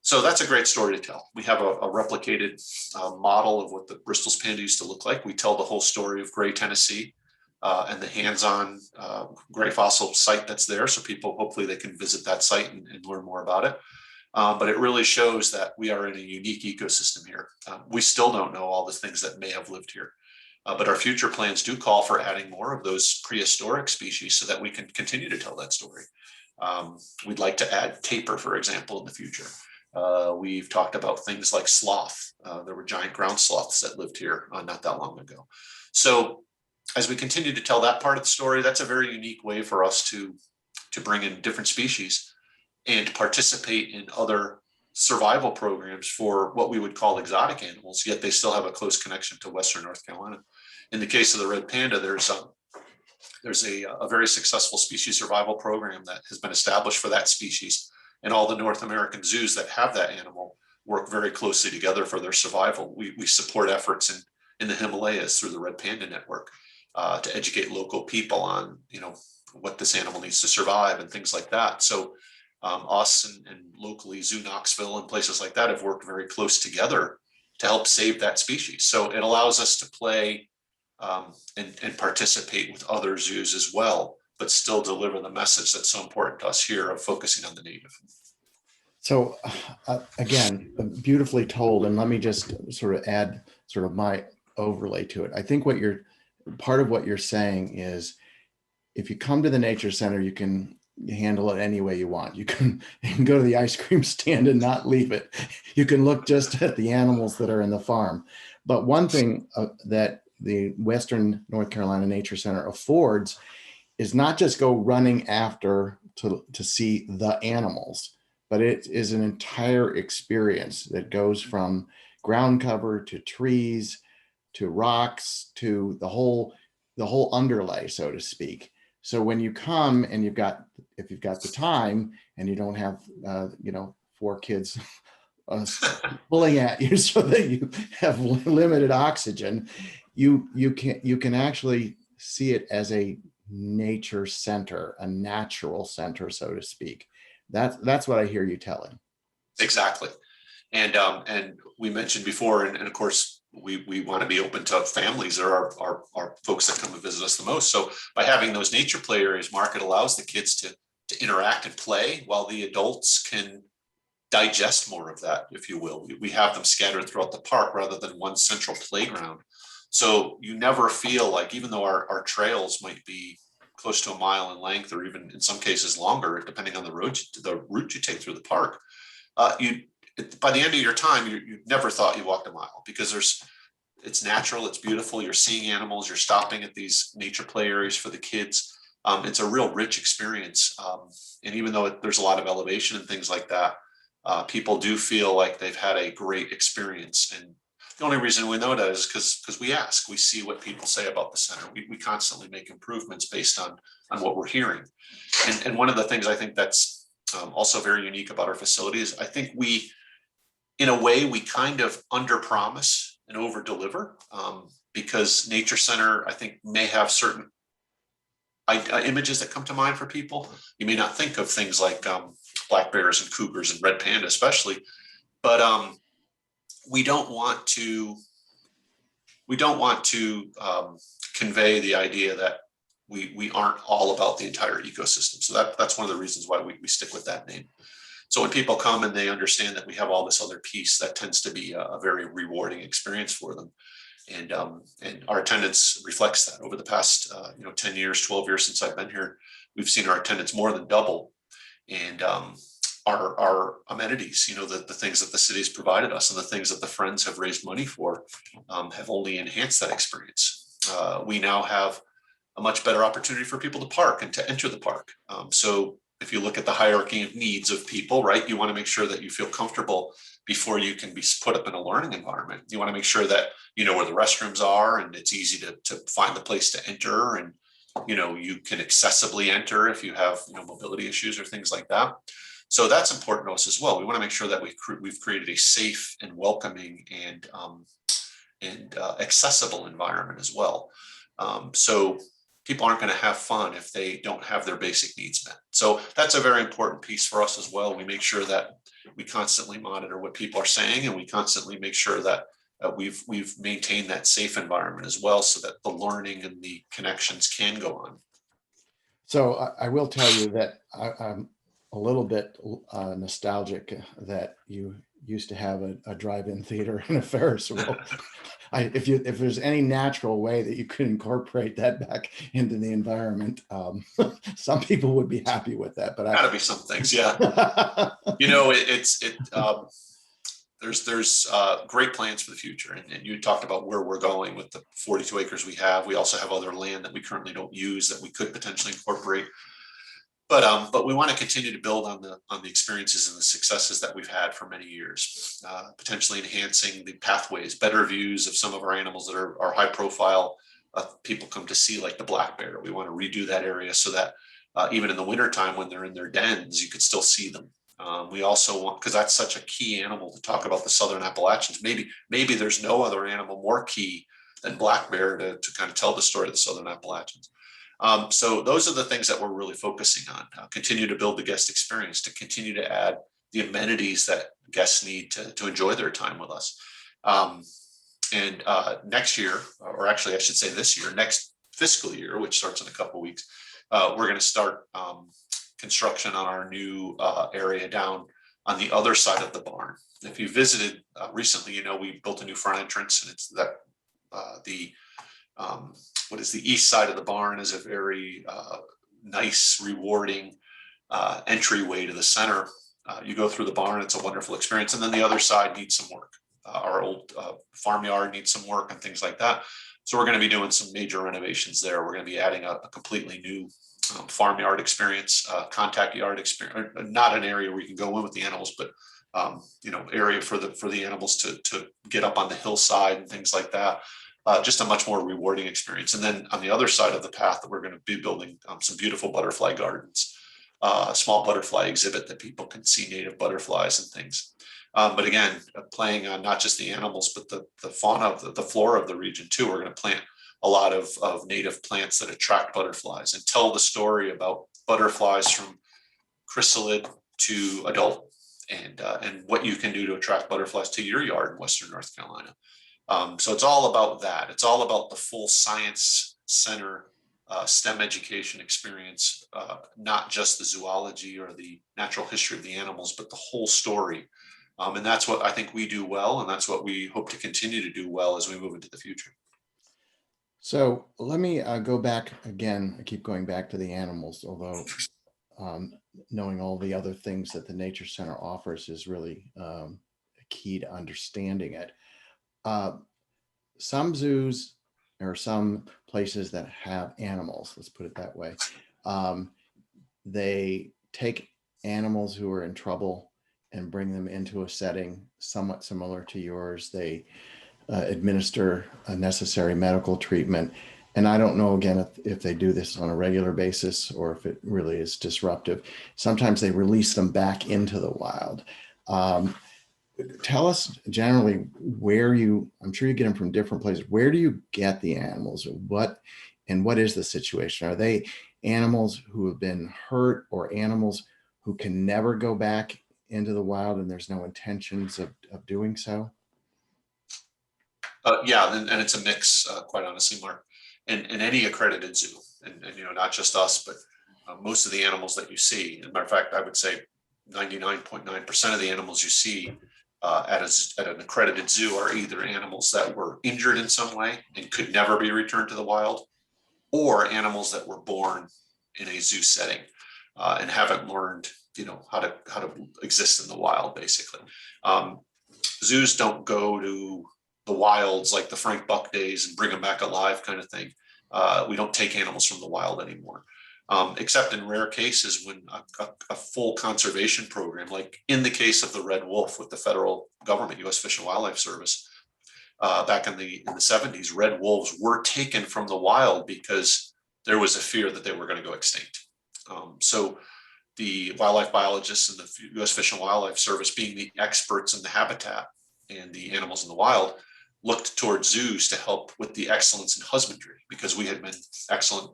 So that's a great story to tell. We have a replicated model of what the Bristol's panda used to look like. We tell the whole story of Gray, Tennessee, and the hands-on gray fossil site that's there. So people, hopefully they can visit that site and learn more about it. But it really shows that we are in a unique ecosystem here. We still don't know all the things that may have lived here. But our future plans do call for adding more of those prehistoric species so that we can continue to tell that story. We'd like to add tapir, for example, in the future. We've talked about things like sloth. There were giant ground sloths that lived here not that long ago. So as we continue to tell that part of the story, that's a very unique way for us to bring in different species and participate in other survival programs for what we would call exotic animals, yet they still have a close connection to Western North Carolina. In the case of the red panda, there's a very successful species survival program that has been established for that species, and all the North American zoos that have that animal work very closely together for their survival. We support efforts in the Himalayas through the Red Panda Network to educate local people on, what this animal needs to survive and things like that. So us and locally Zoo Knoxville and places like that have worked very close together to help save that species. So it allows us to play and participate with other zoos as well, but still deliver the message that's so important to us here of focusing on the native. So again, beautifully told. And let me just sort of add sort of my overlay to it. I think part of what you're saying is, if you come to the Nature Center, you can handle it any way you want. You can go to the ice cream stand and not leave it. You can look just at the animals that are in the farm. But one thing that the Western North Carolina Nature Center affords is not just go running after to see the animals, but it is an entire experience that goes from ground cover to trees to rocks to the whole underlay, so to speak. So when you come and if you've got the time and you don't have, 4 kids pulling at you so that you have limited oxygen, you can actually see it as a nature center, a natural center, so to speak. That's what I hear you telling. Exactly. And we mentioned before, and of course, we want to be open to families. There are folks that come and visit us the most. So by having those nature play areas, Mark, it allows the kids to interact and play while the adults can digest more of that, if you will. We have them scattered throughout the park rather than one central playground. So you never feel like, even though our trails might be close to a mile in length, or even in some cases longer, depending on the route you take through the park, by the end of your time, you never thought you walked a mile, because it's natural, it's beautiful. You're seeing animals, you're stopping at these nature play areas for the kids. It's a real rich experience. And even though there's a lot of elevation and things like that, people do feel like they've had a great experience. And the only reason we know that is because we ask, we see what people say about the center. We constantly make improvements based on what we're hearing. And one of the things I think that's also very unique about our facility is, I think in a way, we kind of under promise and over deliver, because Nature Center, I think, may have certain images that come to mind for people. You may not think of things like black bears and cougars and red panda, especially, but we don't want to convey the idea that we aren't all about the entire ecosystem. So that's one of the reasons why we stick with that name. So when people come and they understand that we have all this other piece, that tends to be a very rewarding experience for them. And our attendance reflects that. Over the past 10 years, 12 years since I've been here, we've seen our attendance more than double. And our amenities, the things that the city has provided us and the things that the Friends have raised money for, have only enhanced that experience. We now have a much better opportunity for people to park and to enter the park. So if you look at the hierarchy of needs of people, right, you want to make sure that you feel comfortable before you can be put up in a learning environment. You want to make sure that you know where the restrooms are and it's easy to find the place to enter, and you can accessibly enter if you have mobility issues or things like that. So that's important to us as well. We want to make sure that we've created a safe and welcoming and accessible environment as well. So people aren't going to have fun if they don't have their basic needs met. So that's a very important piece for us as well. We make sure that we constantly monitor what people are saying, and we constantly make sure that we've maintained that safe environment as well, so that the learning and the connections can go on. So I will tell you that I'm a little bit nostalgic that you used to have a drive-in theater and a Ferris wheel. If there's any natural way that you could incorporate that back into the environment, some people would be happy with that. But gotta be some things, yeah. There's great plans for the future, and you talked about where we're going with the 42 acres we have. We also have other land that we currently don't use that we could potentially incorporate. But we want to continue to build on the experiences and the successes that we've had for many years, potentially enhancing the pathways, better views of some of our animals that are high profile. People come to see, like the black bear. We want to redo that area so that even in the wintertime when they're in their dens, you could still see them. We also want, because that's such a key animal to talk about the Southern Appalachians. Maybe there's no other animal more key than black bear to kind of tell the story of the Southern Appalachians. So those are the things that we're really focusing on. Continue to build the guest experience, to continue to add the amenities that guests need to enjoy their time with us. And next year, or actually I should say this year, next fiscal year, which starts in a couple of weeks, we're going to start construction on our new area down on the other side of the barn. If you visited recently, we built a new front entrance, and it's that what is the east side of the barn is a very nice, rewarding entryway to the center. You go through the barn, it's a wonderful experience. And then the other side needs some work. Our old farmyard needs some work and things like that. So we're going to be doing some major renovations there. We're going to be adding a completely new farmyard experience, contact yard experience, not an area where you can go in with the animals, but area for the animals to get up on the hillside and things like that. Just a much more rewarding experience. And then on the other side of the path, that we're going to be building some beautiful butterfly gardens, a small butterfly exhibit that people can see native butterflies and things. But again, playing on not just the animals, but the fauna, the flora of the region too. We're going to plant a lot of native plants that attract butterflies and tell the story about butterflies from chrysalid to adult, and what you can do to attract butterflies to your yard in Western North Carolina. So it's all about that. It's all about the full science center STEM education experience, not just the zoology or the natural history of the animals, but the whole story. And that's what I think we do well, and that's what we hope to continue to do well as we move into the future. So let me go back again. I keep going back to the animals, although knowing all the other things that the Nature Center offers is really key to understanding it. Some zoos or some places that have animals, let's put it that way, they take animals who are in trouble and bring them into a setting somewhat similar to yours. They administer a necessary medical treatment. And I don't know, again, if they do this on a regular basis or if it really is disruptive. Sometimes they release them back into the wild. Tell us generally where I'm sure you get them from different places. Where do you get the animals? What is the situation? Are they animals who have been hurt or animals who can never go back into the wild and there's no intentions of doing so? Yeah, and it's a mix, quite honestly, Mark. In any accredited zoo, and not just us, but most of the animals that you see. As a matter of fact, I would say 99.9% of the animals you see at an accredited zoo are either animals that were injured in some way and could never be returned to the wild, or animals that were born in a zoo setting and haven't learned, how to exist in the wild. Basically, zoos don't go to the wilds like the Frank Buck days and bring them back alive kind of thing. We don't take animals from the wild anymore, except in rare cases when a full conservation program, like in the case of the red wolf with the federal government, U.S. Fish and Wildlife Service, back in the 70s, red wolves were taken from the wild because there was a fear that they were going to go extinct. So the wildlife biologists and the U.S. Fish and Wildlife Service, being the experts in the habitat and the animals in the wild, looked towards zoos to help with the excellence in husbandry, because we had been excellent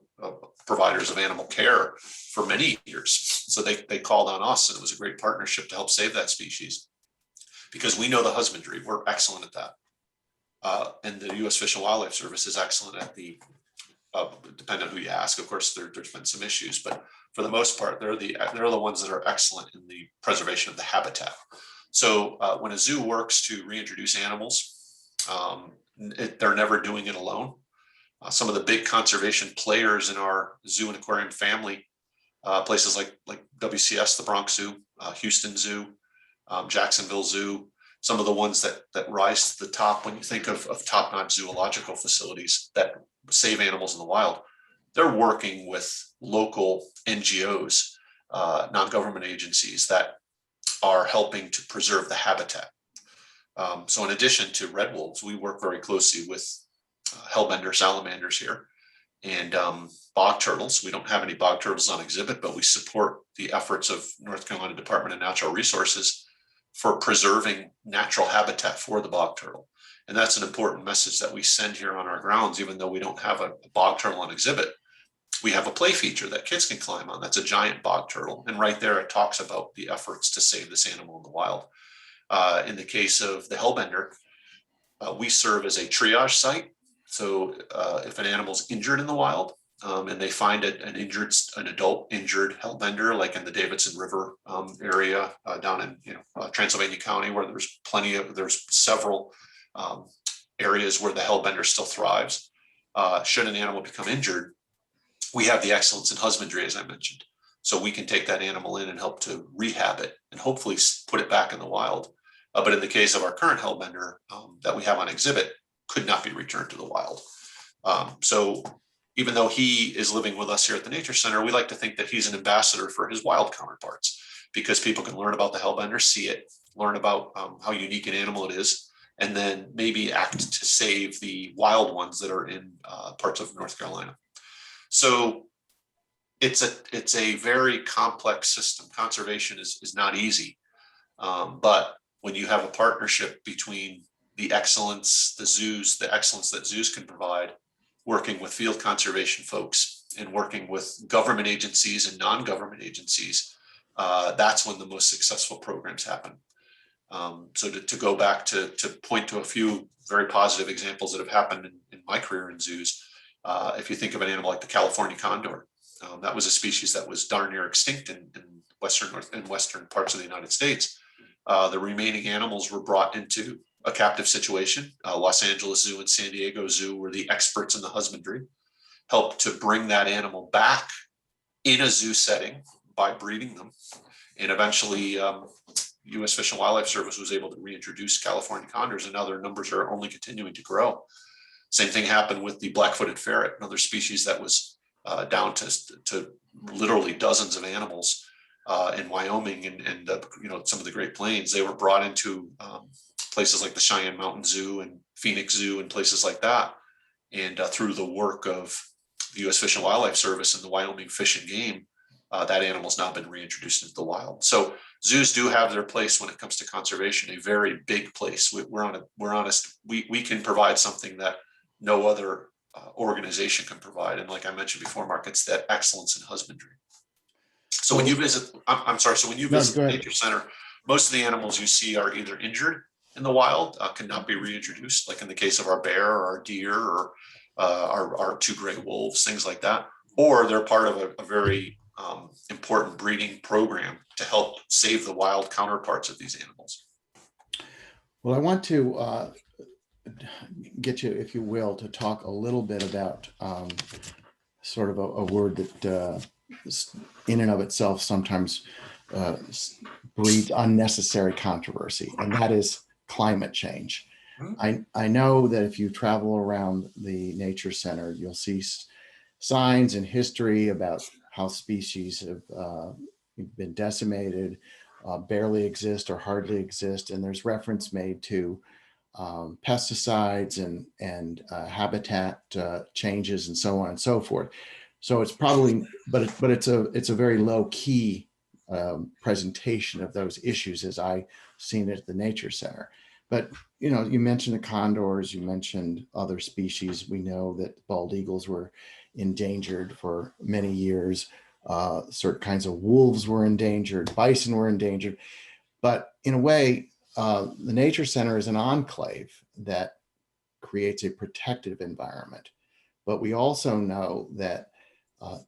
providers of animal care for many years. So they called on us, and it was a great partnership to help save that species, because we know the husbandry. We're excellent at that. And the U.S. Fish and Wildlife Service is excellent at the, depending on who you ask, of course, there's been some issues, but for the most part, they're the ones that are excellent in the preservation of the habitat. So when a zoo works to reintroduce animals, they're never doing it alone. Some of the big conservation players in our zoo and aquarium family, places like WCS, the Bronx Zoo, Houston Zoo, Jacksonville Zoo, some of the ones that rise to the top when you think of top-notch zoological facilities that save animals in the wild. They're working with local NGOs, non-government agencies that are helping to preserve the habitat. So in addition to red wolves, we work very closely with hellbender salamanders here and bog turtles. We don't have any bog turtles on exhibit, but we support the efforts of North Carolina Department of Natural Resources for preserving natural habitat for the bog turtle. And that's an important message that we send here on our grounds. Even though we don't have a bog turtle on exhibit, we have a play feature that kids can climb on. That's a giant bog turtle. And right there, it talks about the efforts to save this animal in the wild. In the case of the hellbender, we serve as a triage site. So if an animal's injured in the wild and they find an adult injured hellbender, like in the Davidson River area down in Transylvania County, where there's several areas where the hellbender still thrives. Should an animal become injured, we have the excellence in husbandry, as I mentioned. So we can take that animal in and help to rehab it and hopefully put it back in the wild. But in the case of our current hellbender that we have on exhibit, could not be returned to the wild. So even though he is living with us here at the Nature Center, we like to think that he's an ambassador for his wild counterparts, because people can learn about the hellbender, see it, learn about how unique an animal it is, and then maybe act to save the wild ones that are in parts of North Carolina. So it's a very complex system. Conservation is not easy, but when you have a partnership between the excellence that zoos can provide, working with field conservation folks and working with government agencies and non-government agencies, that's when the most successful programs happen. So to go back to point to a few very positive examples that have happened in my career in zoos, if you think of an animal like the California condor, that was a species that was darn near extinct in western parts of the United States. The remaining animals were brought into a captive situation. Los Angeles Zoo and San Diego Zoo were the experts in the husbandry, helped to bring that animal back in a zoo setting by breeding them. And eventually, U.S. Fish and Wildlife Service was able to reintroduce California condors, and now their numbers are only continuing to grow. Same thing happened with the black-footed ferret, another species that was down to literally dozens of animals in Wyoming and some of the Great Plains. They were brought into places like the Cheyenne Mountain Zoo and Phoenix Zoo and places like that. And through the work of the U.S. Fish and Wildlife Service and the Wyoming Fish and Game, that animal's now been reintroduced into the wild. So zoos do have their place when it comes to conservation, a very big place. We're honest. We can provide something that no other organization can provide. And like I mentioned before, Mark, it's that excellence in husbandry. So when you visit, I'm sorry. So when you visit the nature center, most of the animals you see are either injured in the wild, cannot be reintroduced, like in the case of our bear or our deer or our two gray wolves, things like that, or they're part of a very important breeding program to help save the wild counterparts of these animals. Well, I want to get you, if you will, to talk a little bit about sort of a word that in and of itself sometimes breeds unnecessary controversy, and that is climate change. I know that if you travel around the nature center, you'll see signs in history about how species have been decimated, barely exist or hardly exist, and there's reference made to pesticides and habitat changes and so on and so forth. So it's probably, but it's a very low key presentation of those issues as I seen it at the nature center. But you mentioned the condors, you mentioned other species. We know that bald eagles were endangered for many years. Certain kinds of wolves were endangered, bison were endangered. But in a way, the nature center is an enclave that creates a protective environment. But we also know that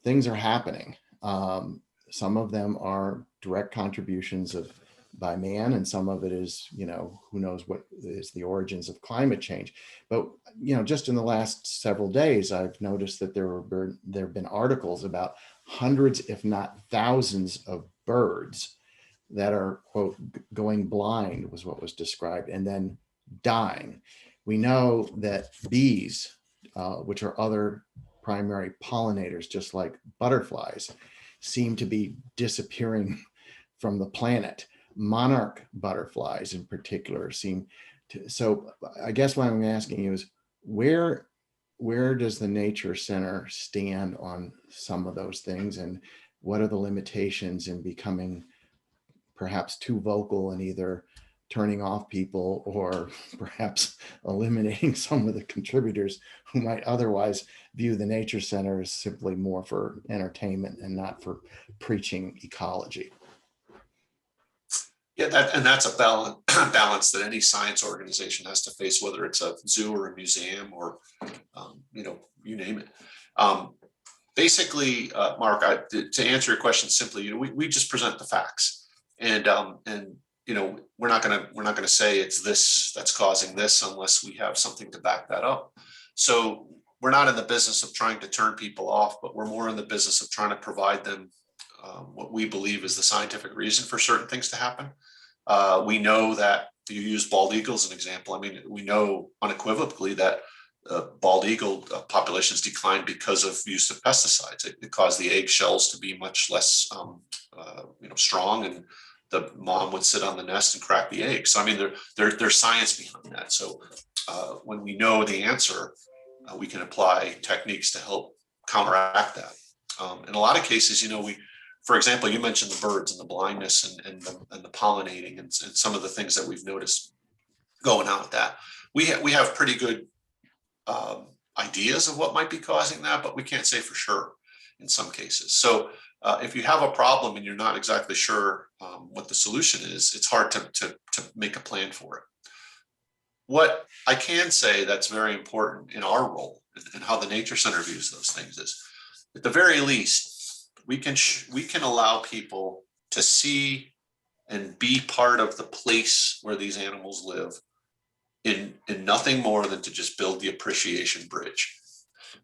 things are happening. Some of them are direct contributions by man, and some of it is, who knows what is the origins of climate change. But, just in the last several days, I've noticed that there have been articles about hundreds, if not thousands, of birds that are, quote, going blind was what was described, and then dying. We know that bees, which are other primary pollinators, just like butterflies, seem to be disappearing from the planet. Monarch butterflies in particular seem to. So I guess what I'm asking you is, where does the nature center stand on some of those things, and what are the limitations in becoming perhaps too vocal and either turning off people or perhaps eliminating some of the contributors who might otherwise view the nature center as simply more for entertainment and not for preaching ecology? Yeah, that's a balance that any science organization has to face, whether it's a zoo or a museum or, you name it. Basically, Mark, to answer your question simply, we just present the facts, and we're not gonna say it's this that's causing this unless we have something to back that up. So we're not in the business of trying to turn people off, but we're more in the business of trying to provide them what we believe is the scientific reason for certain things to happen. We know that, you use bald eagle as an example. I mean, we know unequivocally that bald eagle populations declined because of use of pesticides. It caused the egg shells to be much less strong and the mom would sit on the nest and crack the egg. So I mean, there's science behind that. So when we know the answer, we can apply techniques to help counteract that. In a lot of cases, for example, you mentioned the birds and the blindness and the pollinating and some of the things that we've noticed going on with that. We have pretty good ideas of what might be causing that, but we can't say for sure in some cases. So if you have a problem and you're not exactly sure what the solution is, it's hard to make a plan for it. What I can say that's very important in our role and how the Nature Center views those things is, at the very least, we can allow people to see and be part of the place where these animals live in nothing more than to just build the appreciation bridge.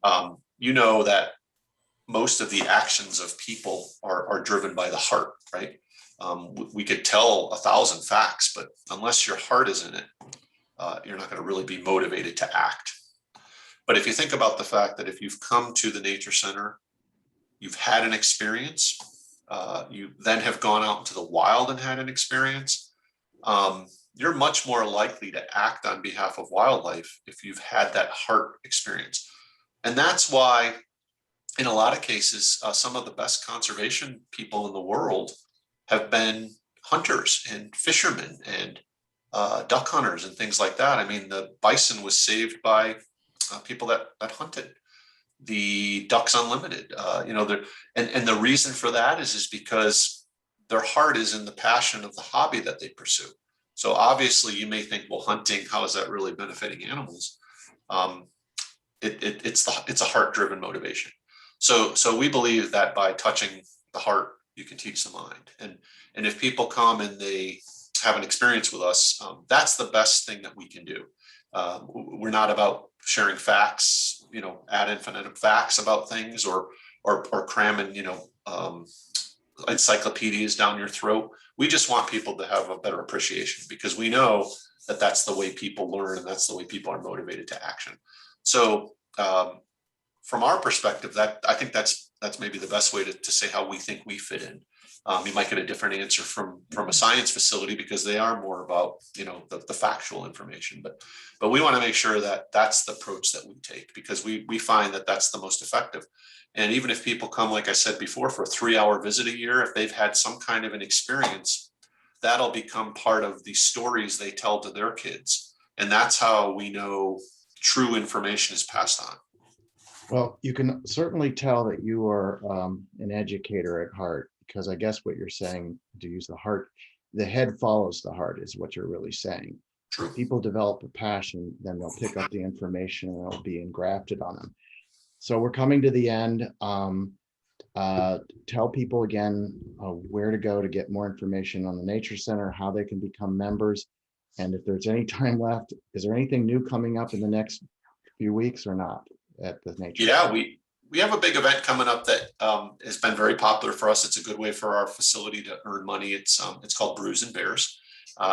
That most of the actions of people are driven by the heart, right? We could tell 1,000 facts, but unless your heart is in it, you're not going to really be motivated to act. But if you think about the fact that if you've come to the Nature Center, you've had an experience, you then have gone out into the wild and had an experience, you're much more likely to act on behalf of wildlife if you've had that heart experience. And that's why, in a lot of cases, some of the best conservation people in the world have been hunters and fishermen and duck hunters and things like that. I mean, the bison was saved by people that hunted. The Ducks Unlimited, and the reason for that is because their heart is in the passion of the hobby that they pursue. So obviously you may think, well, hunting, how is that really benefiting animals? It's a heart-driven motivation. So we believe that by touching the heart, you can teach the mind. And if people come and they have an experience with us, that's the best thing that we can do. We're not about sharing facts, ad infinitum facts about things or cramming, encyclopedias down your throat. We just want people to have a better appreciation because we know that that's the way people learn and that's the way people are motivated to action. So from our perspective, I think that's maybe the best way to say how we think we fit in. You might get a different answer from a science facility because they are more about the factual information, but we want to make sure that that's the approach that we take because we find that that's the most effective. And even if people come, like I said before, for a 3-hour visit a year, if they've had some kind of an experience, that'll become part of the stories they tell to their kids, and that's how we know true information is passed on. Well, you can certainly tell that you are an educator at heart, because I guess what you're saying, to use the heart, the head follows the heart is what you're really saying. True. If people develop a passion, then they'll pick up the information and it'll be engrafted on them. So we're coming to the end. Tell people again where to go to get more information on the Nature Center, how they can become members. And if there's any time left, is there anything new coming up in the next few weeks or not at the Nature Center? We have a big event coming up that has been very popular for us. It's a good way for our facility to earn money. It's called Brews and Bears.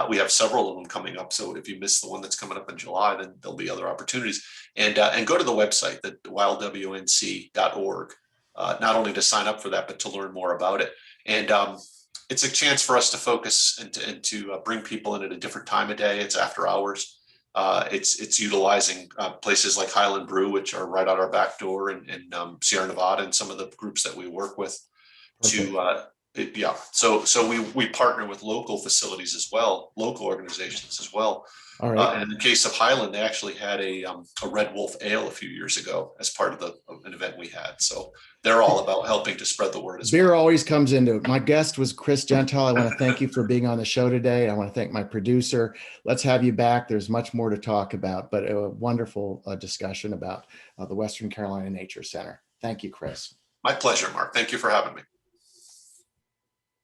We have several of them coming up. So if you miss the one that's coming up in July, then there'll be other opportunities. And go to the website, the wildwnc.org, not only to sign up for that, but to learn more about it. And it's a chance for us to focus and to bring people in at a different time of day. It's after hours. It's utilizing places like Highland Brew, which are right out our back door, and Sierra Nevada, and some of the groups that we work with. So we partner with local facilities as well, local organizations as well. All right. And in the case of Highland, they actually had a Red Wolf Ale a few years ago as part of an event we had. So they're all about helping to spread the word as well. Beer always comes into it. My guest was Chris Gentile. I want to thank you for being on the show today. I want to thank my producer. Let's have you back. There's much more to talk about, but a wonderful discussion about the Western Carolina Nature Center. Thank you, Chris. My pleasure, Mark. Thank you for having me.